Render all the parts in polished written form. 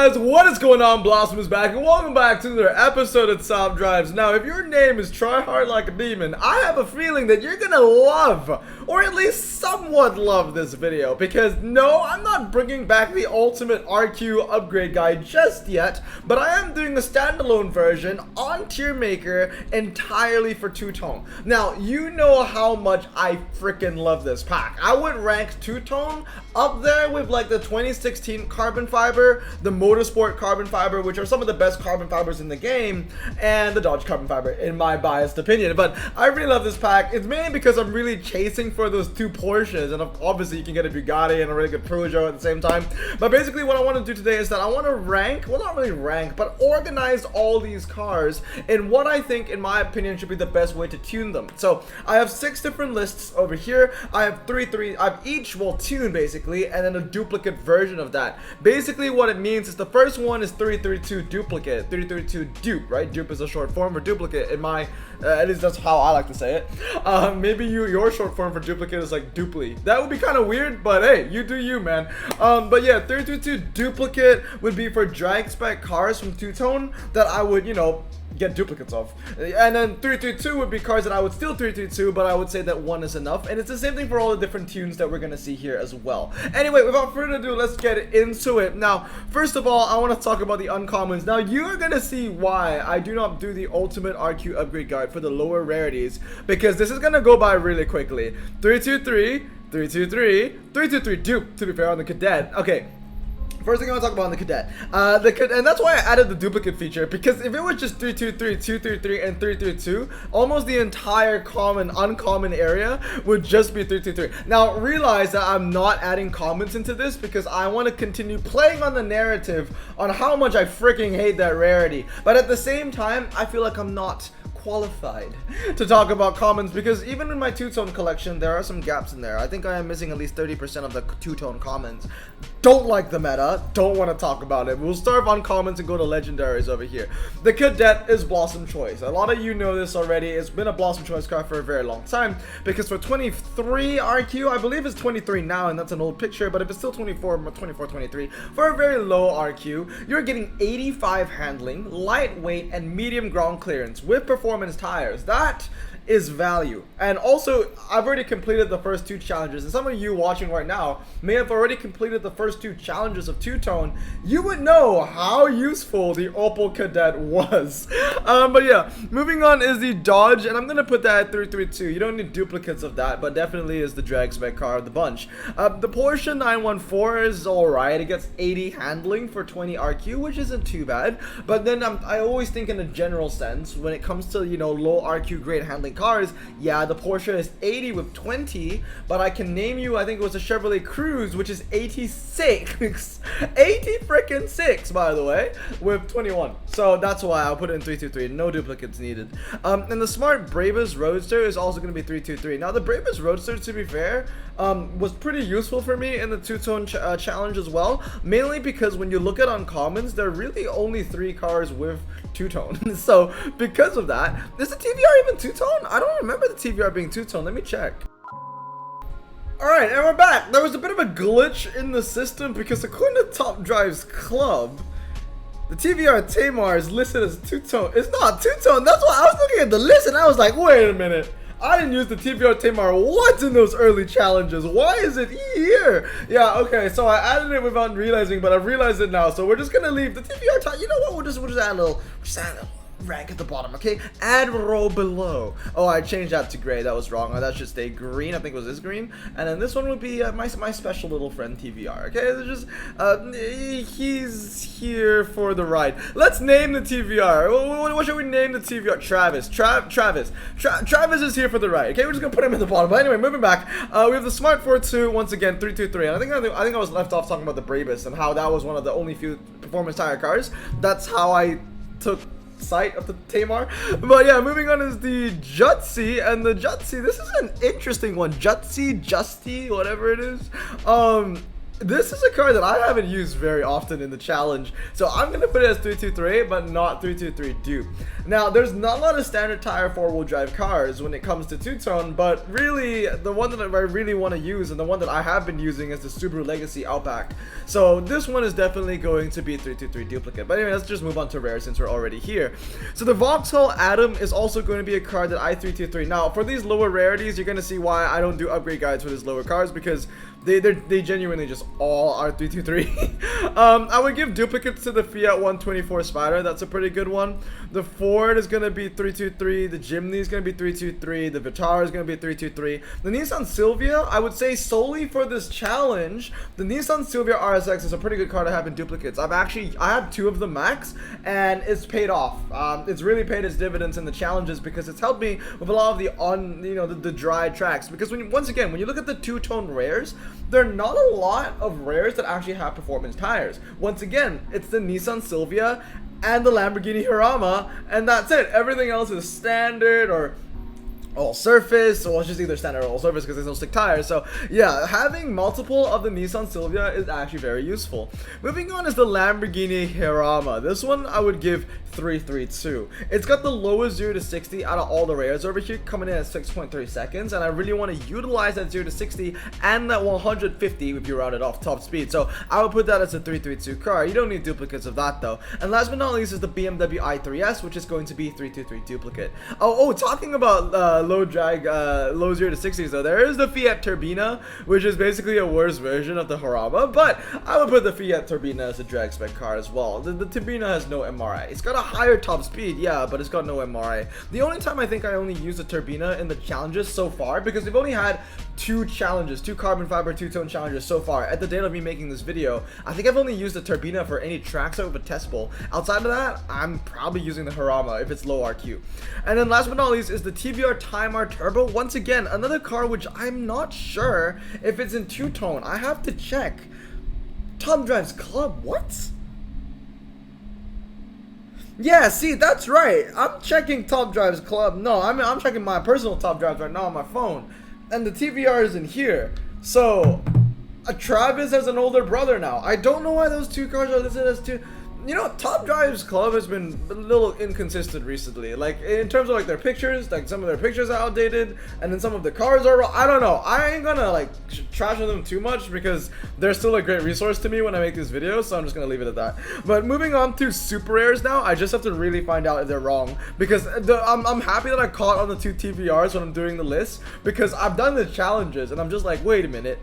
guys, what is going on? Blossom is back, and welcome back to another episode of Top Drives. Now, if your name is Try Hard Like a Demon, I have a feeling that you're gonna love, or at least somewhat love this video, because no, I'm not bringing back the ultimate RQ upgrade guide just yet, but I am doing a standalone version on Tier Maker entirely for two-tone. Now, you know how much I freaking love this pack. I would rank two-tone up there with like the 2016 carbon fiber, the motorsport carbon fiber, which are some of the best carbon fibers in the game, and the Dodge carbon fiber in my biased opinion. But I really love this pack. It's mainly because I'm really chasing for those two Porsches, and obviously you can get a Bugatti and a really good Peugeot at the same time. But basically what I want to do today is that I want to rank, well, not really rank, but organize all these cars in what I think, in my opinion, should be the best way to tune them. So I have 6 different lists over here. I have I have each will tune basically, and then a duplicate version of that. Basically what it means is the first one is 332 duplicate, 332 dupe, right? Dupe is a short form for duplicate in my, at least that's how I like to say it. Maybe your short form for duplicate is like dupli. That would be kind of weird, but hey, you do you, man. But yeah, 322 duplicate would be for drag spec cars from two-tone that I would, you know, get duplicates of. And then 332 would be cars that I would still 332, but I would say that one is enough. And it's the same thing for all the different tunes that we're gonna see here as well. Anyway, without further ado, let's get into it. Now, first of all, I want to talk about the uncommons. Now, you are gonna see why I do not do the ultimate RQ upgrade guide for the lower rarities, because this is gonna go by really quickly. 323, 323, 323 dupe, to be fair, on the Cadet. Okay. First thing I want to talk about on the Cadet, and that's why I added the duplicate feature, because if it was just 323, 233, and 332, almost the entire uncommon area would just be 323. Now, realize that I'm not adding comments into this because I want to continue playing on the narrative on how much I freaking hate that rarity. But at the same time, I feel like I'm not qualified to talk about commons, because even in my two-tone collection there are some gaps in there. I think I am missing at least 30% of the two-tone commons. Don't like the meta, don't want to talk about it. We'll start on commons and go to legendaries over here. The Cadet is Blossom Choice. A lot of you know this already. It's been a Blossom Choice car for a very long time, because for 23 RQ, I believe it's 23 now, and that's an old picture, but if it's still 24, 23, for a very low RQ, you're getting 85 handling, lightweight, and medium ground clearance with performance tires. That is value. And also, I've already completed the first 2 challenges, and some of you watching right now may have already completed the first 2 challenges of two-tone. You would know how useful the Opel Cadet was. But yeah, moving on is the Dodge, and I'm gonna put that at 332. You don't need duplicates of that, but definitely is the drag spec car of the bunch. The Porsche 914 is alright. It gets 80 handling for 20 RQ, which isn't too bad. But then I always think in a general sense, when it comes to, you know, low RQ great handling cars, yeah, the Porsche is 80 with 20, but I can name you, I think it was a Chevrolet Cruze, which is 86. 80 freaking 6, by the way, with 21. So that's why I'll put it in 323. No duplicates needed. And the Smart Brabus Roadster is also going to be 323. Now, the Brabus Roadster, to be fair, was pretty useful for me in the two-tone challenge as well, mainly because when you look at uncommons, there are really only 3 cars with two-tone. So because of that, is the TVR even two-tone? I don't remember the TVR being two-tone. Let me check. Alright, and we're back. There was a bit of a glitch in the system, because according to Top Drives Club, the TVR Tamar is listed as two-tone. It's not two-tone. That's why I was looking at the list and I was like, wait a minute. I didn't use the TVR Tamar once in those early challenges. Why is it here? Yeah, okay, so I added it without realizing, but I've realized it now. So we're just gonna leave the TVR time. You know what? We'll just add a little rank at the bottom, okay? Add row below. Oh, I changed that to gray. That was wrong. Oh, that should stay green. I think it was this green. And then this one would be my special little friend TVR, okay? It's just, he's here for the ride. Let's name the TVR. What should we name the TVR? Travis. Travis is here for the ride, okay? We're just gonna put him in the bottom. But anyway, moving back, we have the Smart 42, once again, 323. And I think I was left off talking about the Brabus and how that was one of the only few performance tire cars. That's how I took sight of the Tamar. But yeah, moving on is the Jutsi, and the Jutsi, this is an interesting one. Justy, whatever it is. This is a card that I haven't used very often in the challenge, so I'm going to put it as 323, but not 323 dupe. Now, there's not a lot of standard tire 4-wheel drive cars when it comes to two-tone, but really, the one that I really want to use, and the one that I have been using, is the Subaru Legacy Outback. So this one is definitely going to be 323 duplicate. But anyway, let's just move on to rare since we're already here. So the Vauxhall Atom is also going to be a card that I 323. Now, for these lower rarities, you're going to see why I don't do upgrade guides for these lower cars, because they genuinely just all are 323. I would give duplicates to the Fiat 124 Spider. That's a pretty good one. The Ford is going to be 323. The Jimny is going to be 323. The Vitara is going to be 323. The Nissan Silvia, I would say solely for this challenge, the Nissan Silvia RSX is a pretty good car to have in duplicates. I have 2 of the max, and it's paid off. It's really paid its dividends in the challenges because it's helped me with a lot of the dry tracks. Because once again, when you look at the two-tone rares, there are not a lot of rares that actually have performance tires. Once again, it's the Nissan Silvia and the Lamborghini Hurrama, and that's it. Everything else is standard or all surface, or it's just either standard or all surface because there's no stick tires. So yeah, having multiple of the Nissan Silvia is actually very useful. Moving on is the Lamborghini Hurama. This one I would give 332. It's got the lowest 0 to 60 out of all the rares over here, coming in at 6.3 seconds, and I really want to utilize that 0 to 60 and that 150 if you round it off top speed. So I would put that as a 332 car. You don't need duplicates of that though. And last but not least is the BMW i3S, which is going to be 323 duplicate. Oh, talking about low drag, low 0 to 60s though, there is the Fiat Turbina, which is basically a worse version of the Hurama, but I would put the Fiat Turbina as a drag spec car as well. The Turbina has no MRI. It's got a higher top speed, yeah, but it's got no MRI. The only time I think I only used the Turbina in the challenges so far, because we've only had 2 challenges, 2 carbon fiber, 2-tone challenges so far at the date of me making this video. I think I've only used the Turbina for any tracks out of a test bowl. Outside of that, I'm probably using the Hurama if it's low RQ. And then last but not least is the TVR Time R Turbo. Once again, another car which I'm not sure if it's in 2-tone. I have to check. Tom Drives Club, what? Yeah, see, that's right. I'm checking Top Drives Club. No, I'm checking my personal Top Drives right now on my phone. And the TVR is in here. So, Travis has an older brother now. I don't know why those 2 cars are listed as 2. You know, Top Drives Club has been a little inconsistent recently. Like, in terms of, like, their pictures, like, some of their pictures are outdated, and then some of the cars are, I don't know. I ain't gonna, like, trash on them too much, because they're still a great resource to me when I make these videos, so I'm just gonna leave it at that. But moving on to super rares now, I just have to really find out if they're wrong, because I'm happy that I caught on the 2 TVRs when I'm doing the list, because I've done the challenges, and I'm just like, wait a minute.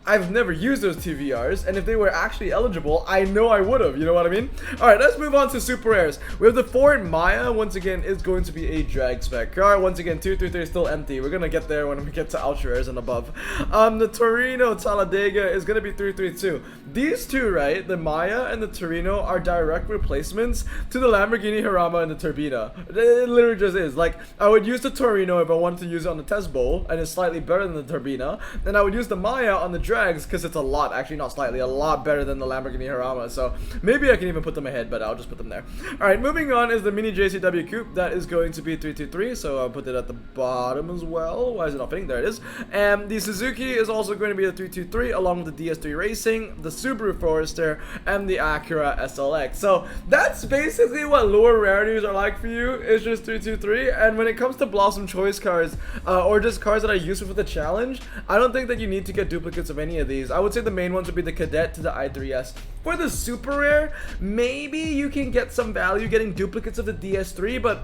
I've never used those TVRs, and if they were actually eligible, I know I would have, you know what I mean? Alright, let's move on to super rares. We have the Ford Maya, once again, is going to be a drag spec car. Once again, 233 is still empty. We're gonna get there when we get to ultra rares and above. The Torino Talladega is gonna be 332. These 2, right, the Maya and the Torino, are direct replacements to the Lamborghini Hurama and the Turbina. It literally just is. Like, I would use the Torino if I wanted to use it on the test bowl, and it's slightly better than the Turbina, and I would use the Maya on the drags because it's a lot better than the Lamborghini Hurama. So maybe I can even put them ahead, but I'll just put them there. Alright, moving on is the Mini JCW Coupe. That is going to be 323, so I'll put it at the bottom as well. Why is it not fitting? There it is. And the Suzuki is also going to be a 323, along with the DS3 Racing, the Subaru Forester, and the Acura SLX. So that's basically what lower rarities are like for you. It's just 323. And when it comes to Blossom Choice cars, or just cars that I use for the challenge, I don't think that you need to get duplicates of any of these. I would say the main ones would be the Cadet to the i3S. For the super rare, maybe you can get some value getting duplicates of the DS3, but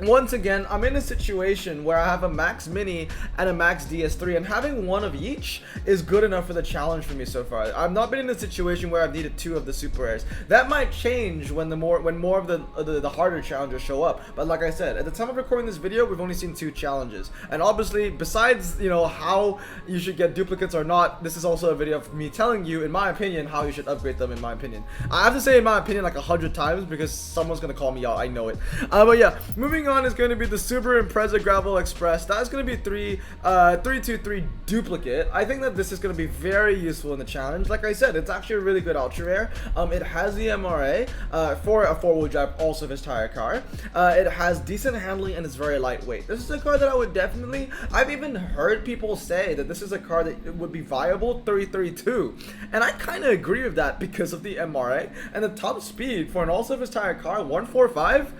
once again, I'm in a situation where I have a Max Mini and a Max DS3, and having one of each is good enough for the challenge for me so far. I've not been in a situation where I've needed 2 of the super rares. That might change when more of the harder challenges show up. But like I said, at the time of recording this video, we've only seen 2 challenges. And obviously, besides, you know, how you should get duplicates or not, this is also a video of me telling you, in my opinion, how you should upgrade them, in my opinion. I have to say in my opinion like 100 times because someone's gonna call me out, I know it. But yeah, moving moving on is going to be the Subaru Impreza Gravel Express. That's going to be 323 duplicate. I think that this is going to be very useful in the challenge. Like I said, it's actually a really good ultra rare. It has the MRA for a 4-wheel drive all-surface tire car. It has decent handling and it's very lightweight. This is a car that I would definitely, I've even heard people say that this is a car that would be viable 332, and I kind of agree with that because of the MRA and the top speed for an all-surface tire car, 145.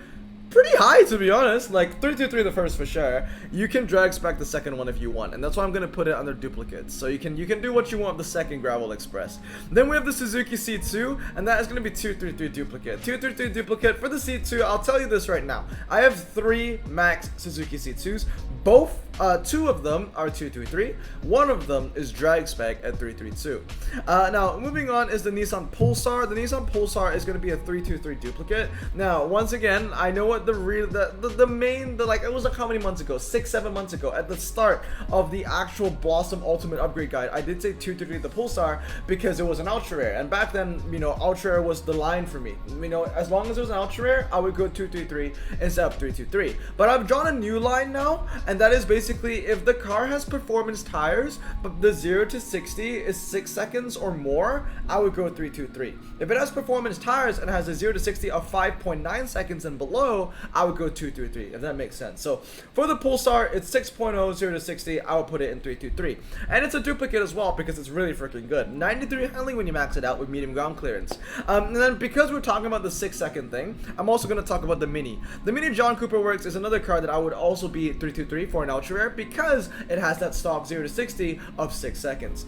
Pretty high, to be honest. Like 323 the first for sure. You can drag spec the second one if you want, and that's why I'm gonna put it under duplicates. So you can do what you want with the second Gravel Express. Then we have the Suzuki C2, and that is gonna be 233 duplicate. 233 duplicate for the C2. I'll tell you this right now. I have 3 max Suzuki C2s. Both, 2 of them are 223. One of them is drag spec at 332. Now, moving on is the Nissan Pulsar. The Nissan Pulsar is going to be a 323 duplicate. Now, once again, I know what like, it was like how many months ago? 6-7 months ago, at the start of the actual Blossom Ultimate Upgrade Guide, I did say 223 the Pulsar because it was an ultra rare, and back then, you know, ultra rare was the line for me. You know, as long as it was an ultra rare, I would go 233 instead of 323. But I've drawn a new line now, and that is basically if the car has performance tires, but the 0 to 60 is 6 seconds or more, I would go 323. If it has performance tires and has a 0 to 60 of 5.9 seconds and below, I would go 223, if that makes sense. So for the Pulsar, it's 6.0, 0 to 60, I would put it in 323. And it's a duplicate as well because it's really freaking good. 93 handling when you max it out with medium ground clearance. And then because we're talking about the 6-second thing, I'm also going to talk about the Mini. The Mini John Cooper Works is another car that I would also be 323 for an ultra rare because it has that stock 0 to 60 of 6 seconds.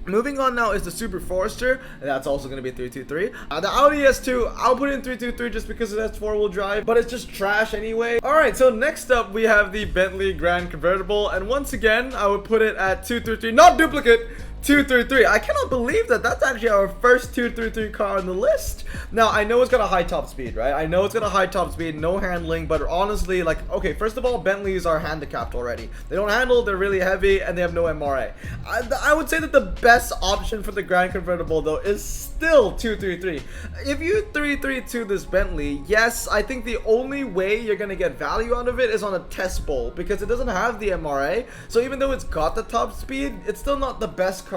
Moving on now is the Subaru Forester. That's also going to be 323. The Audi S2, I'll put it in 323 just because it has 4-wheel drive, but it's just trash anyway. Alright, so next up we have the Bentley Grand Convertible, and once again, I would put it at 233, not duplicate, 233. I cannot believe that that's actually our first 233 car on the list. Now, I know it's got a high top speed, right? I know it's got a high top speed, no handling, but honestly, like, okay, first of all, Bentleys are handicapped already. They don't handle, they're really heavy, and they have no MRA. I would say that the best option for the Grand Convertible, though, is still 233. If you 332 this Bentley, yes, I think the only way you're gonna get value out of it is on a test bowl, because it doesn't have the MRA, so even though it's got the top speed, it's still not the best car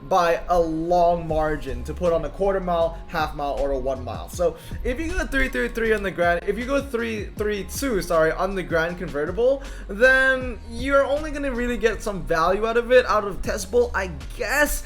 by a long margin to put on a quarter mile, half mile, or a 1 mile. So if you go 333 on the Grand, if you go 332, sorry, on the Grand Convertible, then you're only gonna really get some value out of it, out of test bowl, I guess.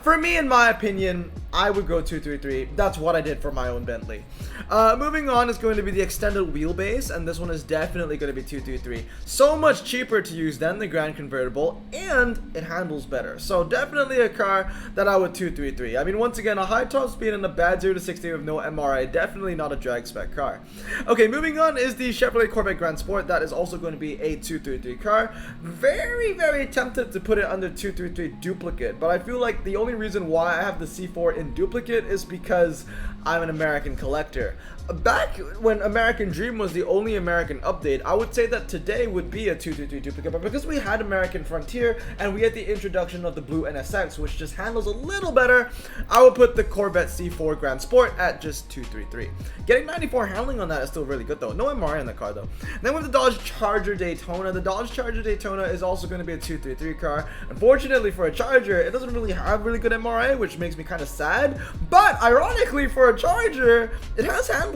For me, in my opinion, I would go 233. That's what I did for my own Bentley. Moving on is going to be the extended wheelbase, and this one is definitely going to be 223. So much cheaper to use than the Grand Convertible, and it handles better. So definitely a car that I would 233. I mean, once again, a high top speed and a bad 0 to 60 with no MRI. Definitely not a drag spec car. Okay, moving on is the Chevrolet Corvette Grand Sport. That is also going to be a 233 car. Very, very tempted to put it under 233 duplicate, but I feel like the only reason why I have the C4 in duplicate is because I'm an American collector. Back when American Dream was the only American update, I would say that today would be a 233 duplicate, but because we had American Frontier and we had the introduction of the Blue NSX, which just handles a little better, I would put the Corvette C4 Grand Sport at just 233. Getting 94 handling on that is still really good though. No MRI in the car though. Then with the Dodge Charger Daytona, the Dodge Charger Daytona is also going to be a 233 car. Unfortunately for a Charger, it doesn't really have really good MRI, which makes me kind of sad, but ironically for a Charger, it has handling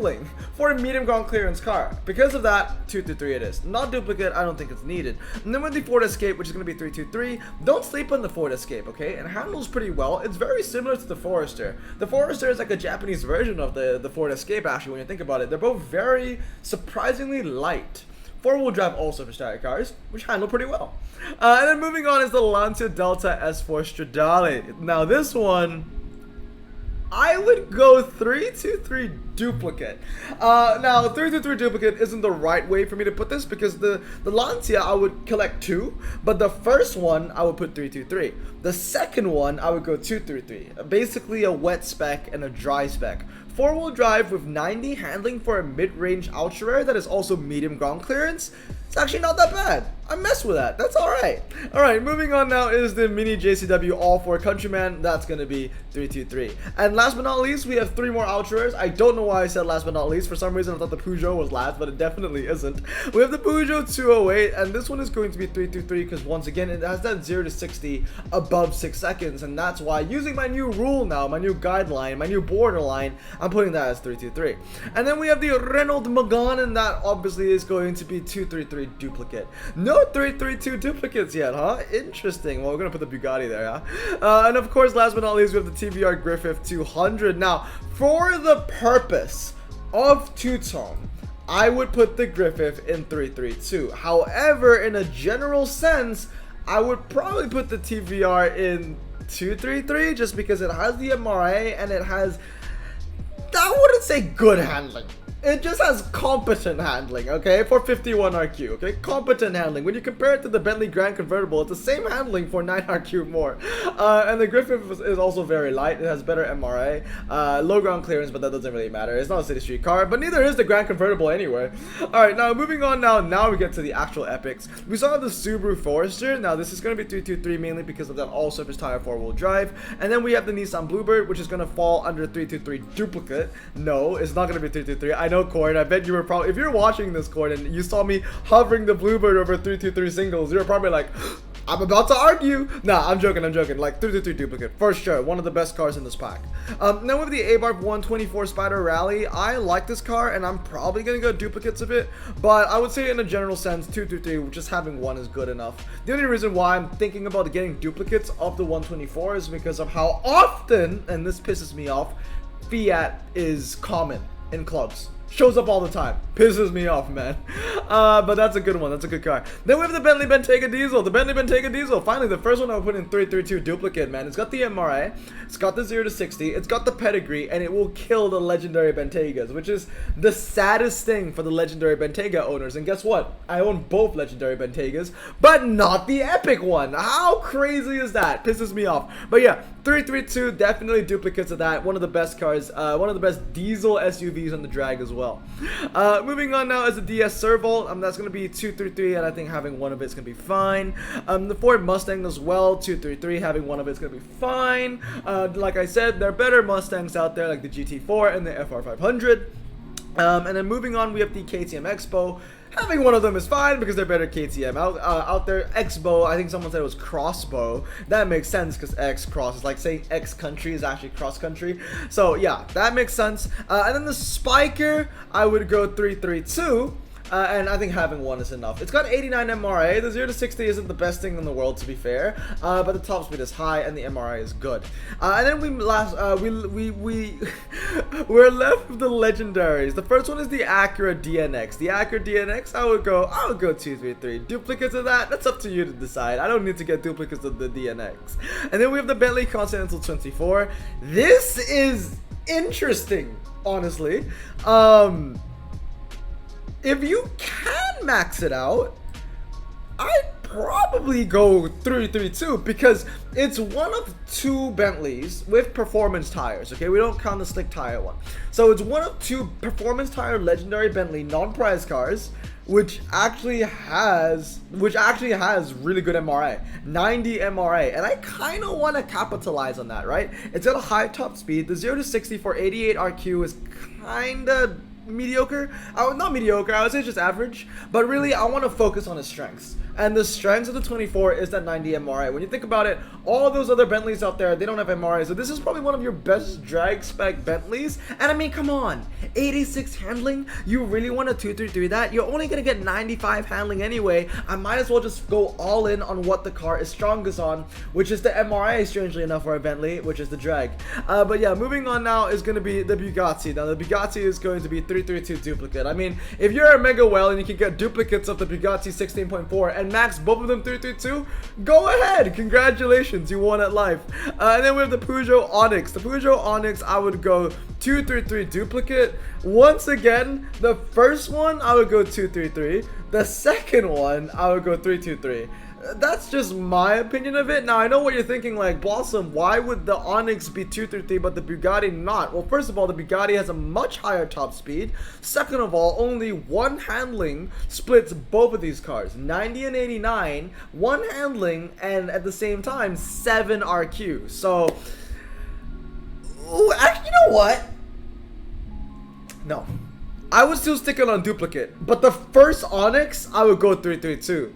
for a medium ground clearance car. Because of that, 233 it is. Not duplicate, I don't think it's needed. And then with the Ford Escape, which is going to be 323, don't sleep on the Ford Escape, okay? It handles pretty well. It's very similar to the Forester. The Forester is like a Japanese version of the Ford Escape, actually, when you think about it. They're both very surprisingly light. 4-wheel drive all-surface tire cars, which handle pretty well. And then moving on is the Lancia Delta S4 Stradale. Now this one, I would go 323 duplicate. Now 323 duplicate isn't the right way for me to put this because the Lancia I would collect 2, but the first one I would put 323. The second one I would go 233. Basically a wet spec and a dry spec. 4-wheel drive with 90 handling for a mid-range ultra rare that is also medium ground clearance. It's actually not that bad. I mess with that. That's alright. Alright, moving on now is the Mini JCW All-4 Countryman. That's going to be 323. And last but not least, we have 3 more Ultras. I don't know why I said last but not least. For some reason, I thought the Peugeot was last, but it definitely isn't. We have the Peugeot 208, and this one is going to be 323 because, once again, it has that 0 to 60 above 6 seconds. And that's why, using my new rule now, my new guideline, my new borderline, I'm putting that as 323. And then we have the Renault Megane, and that obviously is going to be 233 duplicate. No 332 duplicates yet, huh? Interesting. Well, we're gonna put the Bugatti there, huh? And of course, last but not least, we have the TVR Griffith 200. Now, for the purpose of two-tone, I would put the Griffith in 332. However, in a general sense, I would probably put the TVR in 233 just because it has the MRA and it has, I wouldn't say good handling. It just has competent handling, okay, for 51 RQ, okay, competent handling. When you compare it to the Bentley Grand Convertible, it's the same handling for 9 RQ more. And the Griffith is also very light. It has better MRA, low ground clearance, but that doesn't really matter. It's not a city street car, but neither is the Grand Convertible anyway. Alright, now moving on now we get to the actual epics. We saw the Subaru Forester. Now this is going to be 323 mainly because of that all-surface tire 4-wheel drive. And then we have the Nissan Bluebird, which is going to fall under 323 duplicate. No, it's not going to be 323. I know, Cord, I bet you were probably, if you're watching this, Cord, and you saw me hovering the Bluebird over 323 singles, you were probably like, I'm about to argue. Nah, I'm joking. Like 323 duplicate for sure. One of the best cars in this pack. Now with the Abarth 124 Spider Rally, I like this car and I'm probably gonna go duplicates of it. But I would say in a general sense, 223, just having one is good enough. The only reason why I'm thinking about getting duplicates of the 124 is because of how often, and this pisses me off, Fiat is common in clubs. Shows up all the time. Pisses me off, man. But that's a good one. That's a good car. Then we have the Bentley Bentayga Diesel. The Bentley Bentayga Diesel. Finally, the first one I would put in 332 duplicate, man. It's got the MRA. It's got the 0 to 60. It's got the pedigree. And it will kill the legendary Bentaygas, which is the saddest thing for the legendary Bentayga owners. And guess what? I own both legendary Bentaygas, but not the epic one. How crazy is that? Pisses me off. But yeah, 332, definitely duplicates of that. One of the best cars. One of the best diesel SUVs on the drag as well. Moving on now is the DS Servolt. That's going to be 233, and I think having one of it's going to be fine. The Ford Mustang as well, 233, having one of it's going to be fine. Like I said, there are better Mustangs out there like the GT4 and the FR500. And then moving on, we have the KTM Expo. Having one of them is fine because they're better KTM out there. Expo, I think someone said it was crossbow. That makes sense because X cross is like saying X country is actually cross country. So yeah, that makes sense. And then the Spiker, I would go 332. And I think having one is enough. It's got 89 MRA. The 0 to 60 isn't the best thing in the world, to be fair, but the top speed is high and the MRA is good. And then we're left with the legendaries. The first one is the Acura DNX. The Acura DNX, I would go 233. Duplicates of that's up to you to decide. I don't need to get duplicates of the DNX. And then we have the Bentley Continental 24. This is interesting, honestly. If you can max it out, I'd probably go 332 because it's one of 2 Bentleys with performance tires. Okay, we don't count the slick tire one. So it's one of 2 performance tire legendary Bentley non-prize cars, which actually has really good MRA, 90 MRA, and I kind of want to capitalize on that, right? It's got a high top speed. The 0 to 60 for 88 RQ is kind of mediocre. Not mediocre, I would say just average, but really I want to focus on his strengths. And the strengths of the 24 is that 90 MRA. When you think about it, all those other Bentleys out there, they don't have MRA. So this is probably one of your best drag spec Bentleys. And I mean, come on, 86 handling? You really want to 233 that? You're only going to get 95 handling anyway. I might as well just go all in on what the car is strongest on, which is the MRA, strangely enough, for a Bentley, which is the drag. But yeah, moving on now is going to be the Bugatti. Now, the Bugatti is going to be 332 duplicate. I mean, if you're a mega whale and you can get duplicates of the Bugatti 16.4 and max both of them 332, go ahead. Congratulations, you won at life. And then we have the Peugeot Onyx. The Peugeot Onyx, I would go 233 duplicate. Once again, the first one I would go 233. The second one I would go 323. that's just my opinion of it. Now, I know what you're thinking, like, Blossom, why would the Onyx be 233 but the Bugatti not? Well, first of all, the Bugatti has a much higher top speed. Second of all, only one handling splits both of these cars. 90 and 89, one handling, and at the same time, 7 RQ. So, ooh, actually, you know what? No. I would still stick it on duplicate, but the first Onyx, I would go 332.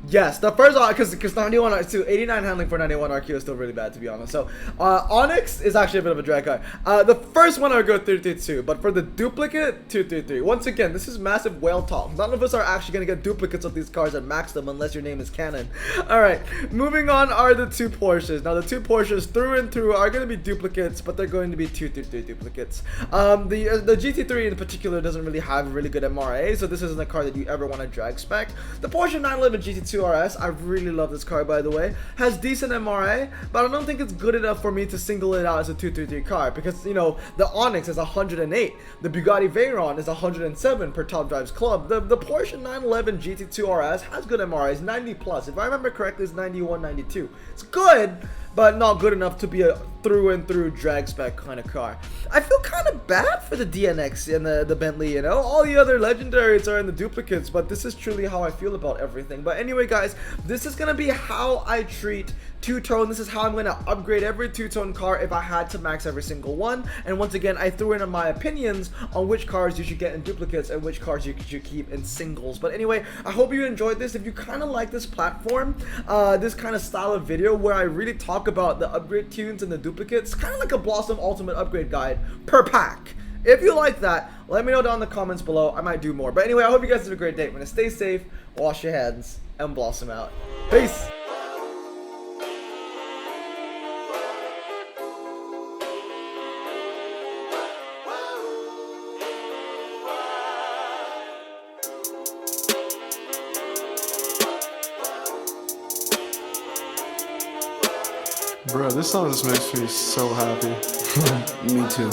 Yes, the first because 91 RQ, 89 handling for 91 RQ is still really bad, to be honest. So Onyx is actually a bit of a drag car. The first one I would go 332, but for the duplicate, 233. Once again, this is massive whale talk. None of us are actually gonna get duplicates of these cars and max them unless your name is Canon. All right, moving on are the two Porsches. Now the two Porsches through and through are gonna be duplicates, but they're going to be 233 duplicates. The GT3 in particular doesn't really have a really good MRA, so this isn't a car that you ever want to drag spec. The Porsche 911 GT2 RS, I really love this car, by the way, has decent MRA, but I don't think it's good enough for me to single it out as a 233 car, because, you know, the Onyx is 108, the Bugatti Veyron is 107 per Top Drives Club. The Porsche 911 GT2 RS has good MRA, it's 90 plus. If I remember correctly, it's 91, 92. It's good, but not good enough to be a through and through drag spec kind of car. I feel kind of bad for the DNX and the Bentley, you know. All the other legendaries are in the duplicates, but this is truly how I feel about everything. But anyway, guys, this is gonna be how I treat two-tone. This is how I'm gonna upgrade every two-tone car if I had to max every single one. And once again, I threw in my opinions on which cars you should get in duplicates and which cars you should keep in singles. But anyway, I hope you enjoyed this. If you kind of like this platform, this kind of style of video where I really talk about the upgrade tunes and the duplicates, kind of like a Blossom Ultimate Upgrade Guide per pack. If you like that, let me know down in the comments below. I might do more. But anyway, I hope you guys have a great day. I'm gonna stay safe, wash your hands, and Blossom out. Peace! Bro, this song just makes me so happy. Me too.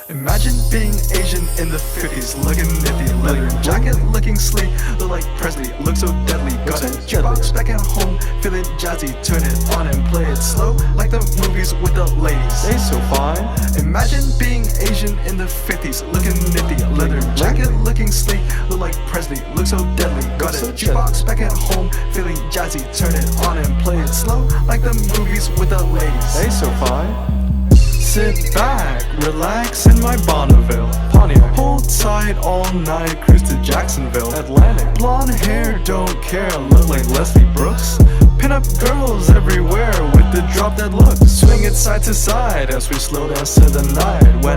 Imagine being Asian in the 50s, looking nifty, leather jacket, looking sleek, look like Presley, look so deadly. Got a jukebox back at home, feeling jazzy, turn it on and play it slow, like the movies with the ladies. They so fine. Imagine being Asian in the 50s, looking nifty, leather jacket, looking sleek, look like Presley, look so deadly. Got a jukebox back at home, feeling jazzy, turn it on and play it slow, like the movies with the ladies. They so fine. Sit back, relax in my Bonneville Pontiac. Hold tight all night, cruise to Jacksonville Atlantic. Blonde hair, don't care, look like Leslie Brooks. Pin up girls everywhere with the drop dead look. Swing it side to side as we slow dance to the night. When